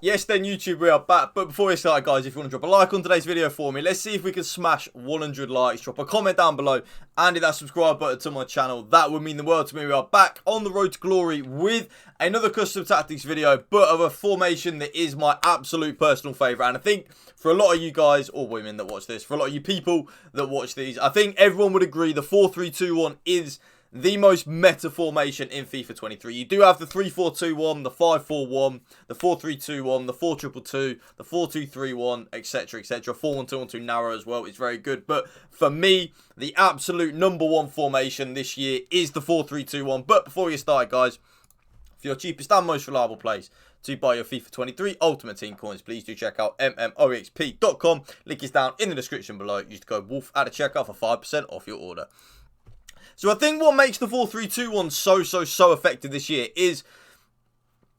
Yes, then YouTube, we are back. But before we start, guys, if you want to drop a like on today's video for me, let's see if we can smash 100 likes. Drop a comment down below and hit that subscribe button to my channel. That would mean the world to me. We are back on the road to glory with another custom tactics video, but of a formation that is my absolute personal favourite. And I think for a lot of you guys, or women that watch this, for a lot of you people that watch these, I think everyone would agree the 4-3-2-1 is the most meta formation in FIFA 23. You do have the 3-4-2-1, the 5-4-1, the 4-3-2-1, the 4-2-2-2, the 4-2-3-1, etc, etc. 4-1-2-1-2 narrow as well. It's very good. But for me, the absolute number one formation this year is the 4-3-2-1. But before we get started, guys, for your cheapest and most reliable place to buy your FIFA 23 Ultimate Team coins, please do check out mmoexp.com. Link is down in the description below. Use the code WOLF at a checkout for 5% off your order. So I think what makes the 4-3-2-1 so effective this year is,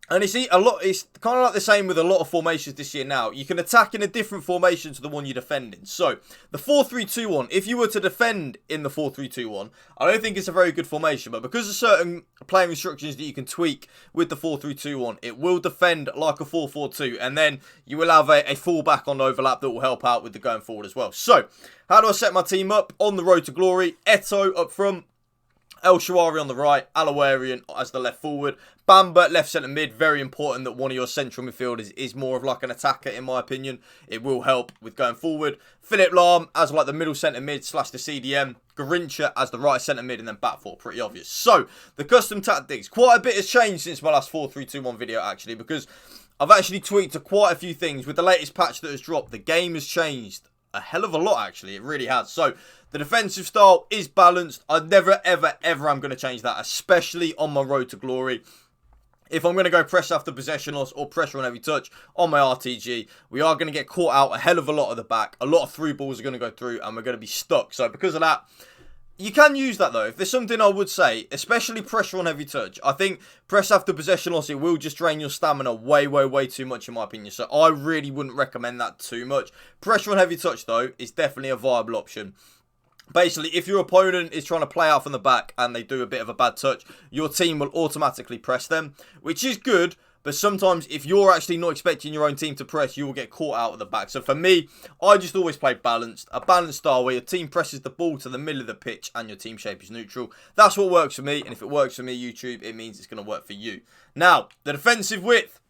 and it's kind of like the same with a lot of formations this year now. You can attack in a different formation to the one you defend in. So the 4-3-2-1, if you were to defend in the 4-3-2-1, I don't think it's a very good formation. But because of certain playing instructions that you can tweak with the 4-3-2-1, it will defend like a 4-4-2. And then you will have a fullback on overlap that will help out with the going forward as well. So how do I set my team up on the road to glory? Eto up front. El Shawari on the right, Alawarian as the left forward, Bamba left centre mid. Very important that one of your central midfielders is more of like an attacker, in my opinion. It will help with going forward. Philip Lahm as like the middle centre mid / the CDM. Garincha as the right centre mid, and then back four. Pretty obvious. So the custom tactics, quite a bit has changed since my last 4-3-2-1 video actually, because I've actually tweaked quite a few things with the latest patch that has dropped. The game has changed a hell of a lot actually. It really has. So the defensive style is balanced. I never, ever am going to change that, especially on my road to glory. If I'm going to go press after possession loss or pressure on every touch on my RTG, we are going to get caught out a hell of a lot of the back. A lot of through balls are going to go through and we're going to be stuck. So because of that, you can use that though. If there's something I would say, especially pressure on every touch, I think press after possession loss, it will just drain your stamina way too much in my opinion. So I really wouldn't recommend that too much. Pressure on heavy touch though is definitely a viable option. Basically, if your opponent is trying to play out from the back and they do a bit of a bad touch, your team will automatically press them, which is good. But sometimes if you're actually not expecting your own team to press, you will get caught out at the back. So for me, I just always play balanced. A balanced style where your team presses the ball to the middle of the pitch and your team shape is neutral. That's what works for me. And if it works for me, YouTube, it means it's going to work for you. Now, the defensive width,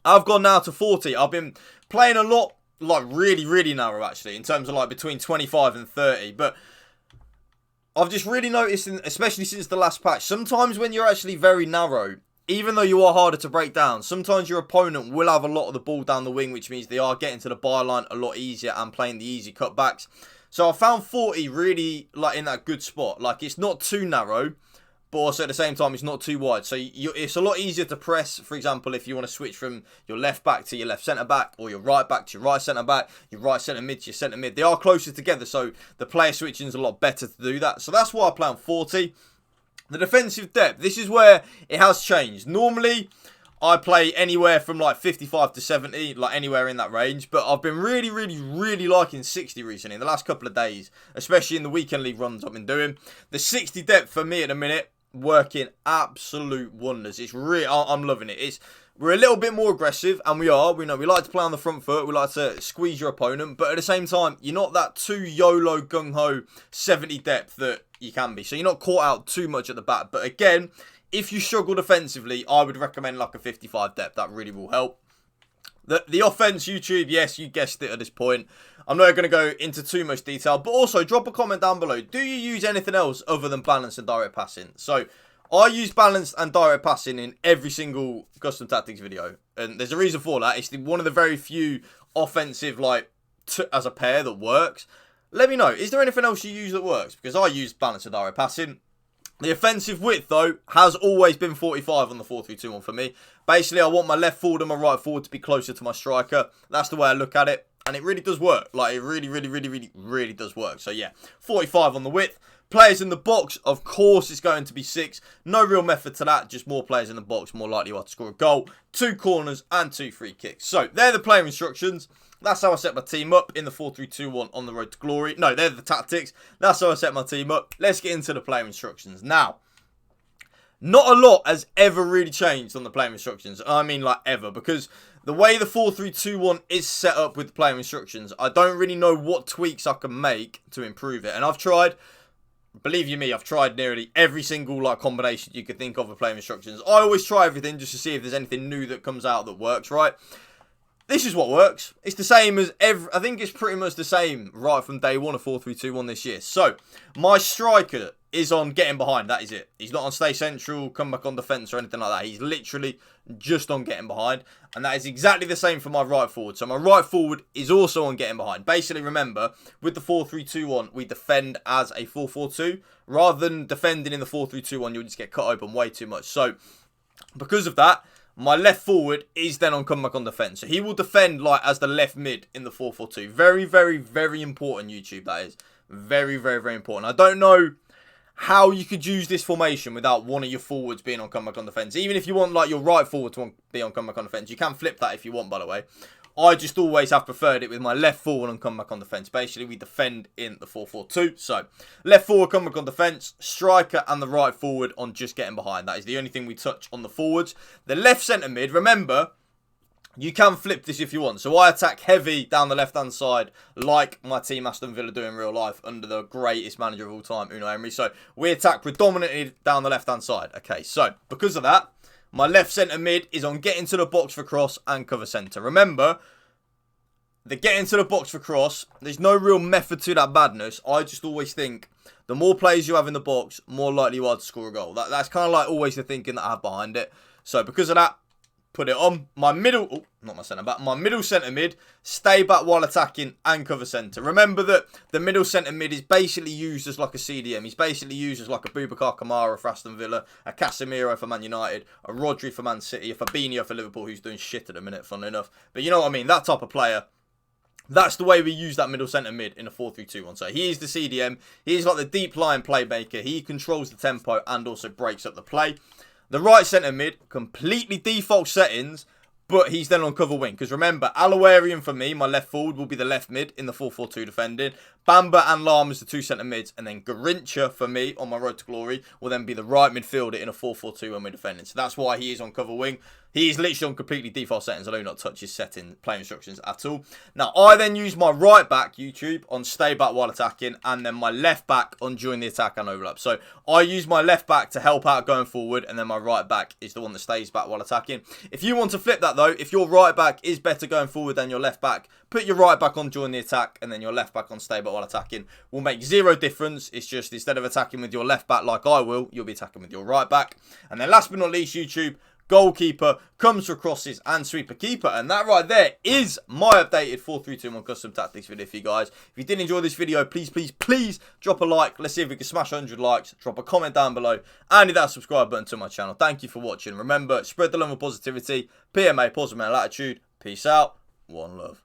I've gone now to 40. I've been playing a lot, like really narrow actually, in terms of like between 25 and 30. But I've just really noticed, especially since the last patch, sometimes when you're actually very narrow, even though you are harder to break down, sometimes your opponent will have a lot of the ball down the wing, which means they are getting to the byline a lot easier and playing the easy cutbacks. So I found 40 really like in that good spot. Like it's not too narrow, but also at the same time it's not too wide. So it's a lot easier to press. For example, if you want to switch from your left back to your left centre back, or your right back to your right centre back, your right centre mid to your centre mid, they are closer together. So the player switching is a lot better to do that. So that's why I play on 40. The defensive depth, this is where it has changed. Normally, I play anywhere from like 55 to 70, like anywhere in that range. But I've been really liking 60 recently, in the last couple of days, especially in the weekend league runs I've been doing. The 60 depth for me at the minute, working absolute wonders. It's really, I'm loving it. We're a little bit more aggressive, and we know we like to play on the front foot. We like to squeeze your opponent, but at the same time, you're not that too YOLO gung-ho 70 depth that you can be. So you're not caught out too much at the back. But again, if you struggle defensively, I would recommend like a 55 depth. That really will help. The offense, YouTube, yes, you guessed it at this point. I'm not going to go into too much detail, but also drop a comment down below. Do you use anything else other than balance and direct passing? So I use balanced and direct passing in every single custom tactics video. And there's a reason for that. It's one of the very few offensive, like, as a pair that works. Let me know. Is there anything else you use that works? Because I use balanced and direct passing. The offensive width, though, has always been 45 on the 4-3-2-1 for me. Basically, I want my left forward and my right forward to be closer to my striker. That's the way I look at it. And it really does work. Like, it really does work. So, yeah, 45 on the width. Players in the box, of course, it's going to be 6. No real method to that. Just more players in the box, more likely you are to score a goal. 2 corners and 2 free kicks. So, they're the player instructions. That's how I set my team up in the 4-3-2-1 on the road to glory. No, they're the tactics. That's how I set my team up. Let's get into the player instructions. Now, not a lot has ever really changed on the playing instructions. I mean, like, ever. Because the way the 4-3-2-1 is set up with the playing instructions, I don't really know what tweaks I can make to improve it. And I've tried, believe you me, I've tried nearly every single, like, combination you could think of with playing instructions. I always try everything just to see if there's anything new that comes out that works, right? This is what works. It's the same as I think it's pretty much the same right from day one of 4-3-2-1 this year. So, my striker is on getting behind. That is it. He's not on stay central, come back on defence or anything like that. He's literally just on getting behind. And that is exactly the same for my right forward. So, my right forward is also on getting behind. Basically, remember, with the 4-3-2-1, we defend as a 4-4-2. Rather than defending in the 4-3-2-1, you'll just get cut open way too much. So, because of that, my left forward is then on come back on defence. So he will defend like as the left mid in the 4-4-2. Very, very, very important, YouTube, that is. Very, very, very important. I don't know how you could use this formation without one of your forwards being on come back on defence. Even if you want like your right forward to be on come back on defence. You can flip that if you want, by the way. I just always have preferred it with my left forward and come back on defence. Basically, we defend in the 4-4-2. So, left forward, come back on defence. Striker and the right forward on just getting behind. That is the only thing we touch on the forwards. The left centre mid, remember, you can flip this if you want. So, I attack heavy down the left-hand side like my team Aston Villa do in real life under the greatest manager of all time, Unai Emery. So, we attack predominantly down the left-hand side. Okay, so, because of that, my left centre mid is on getting to the box for cross and cover centre. Remember, the getting to the box for cross, there's no real method to that madness. I just always think the more players you have in the box, more likely you are to score a goal. That's kind of like always the thinking that I have behind it. So because of that, put it on. My middle, oh, not my centre back, my middle centre mid, stay back while attacking and cover centre. Remember that the middle centre mid is basically used as like a CDM. He's basically used as like a Boubacar Kamara for Aston Villa, a Casemiro for Man United, a Rodri for Man City, a Fabinho for Liverpool, who's doing shit at the minute, funnily enough. But you know what I mean, that type of player. That's the way we use that middle centre mid in a 4-3-2-1. So he is the CDM. He is like the deep line playmaker. He controls the tempo and also breaks up the play. The right centre mid, completely default settings, but he's then on cover wing. Because remember, Alawarian for me, my left forward, will be the left mid in the 4-4-2 defending. Bamba and Lam as the two centre mids. And then Garincha for me on my road to glory will then be the right midfielder in a 4-4-2 when we're defending. So that's why he is on cover wing. He is literally on completely default settings. I do not touch his setting play instructions at all. Now, I then use my right back, YouTube, on stay back while attacking. And then my left back on join the attack and overlap. So I use my left back to help out going forward. And then my right back is the one that stays back while attacking. If you want to flip that though, if your right back is better going forward than your left back, put your right back on join the attack. And then your left back on stay back while attacking. Will make zero difference. It's just instead of attacking with your left back like I will, you'll be attacking with your right back. And then last but not least, YouTube, goalkeeper comes for crosses and sweeper keeper. And that right there is my updated 4-3-2-1 custom tactics video for you guys. If you did enjoy this video, please drop a like. Let's see if we can smash 100 likes. Drop a comment down below and hit that subscribe button to my channel. Thank you for watching. Remember, spread the love and positivity. PMA, positive mental attitude. Peace out. One love.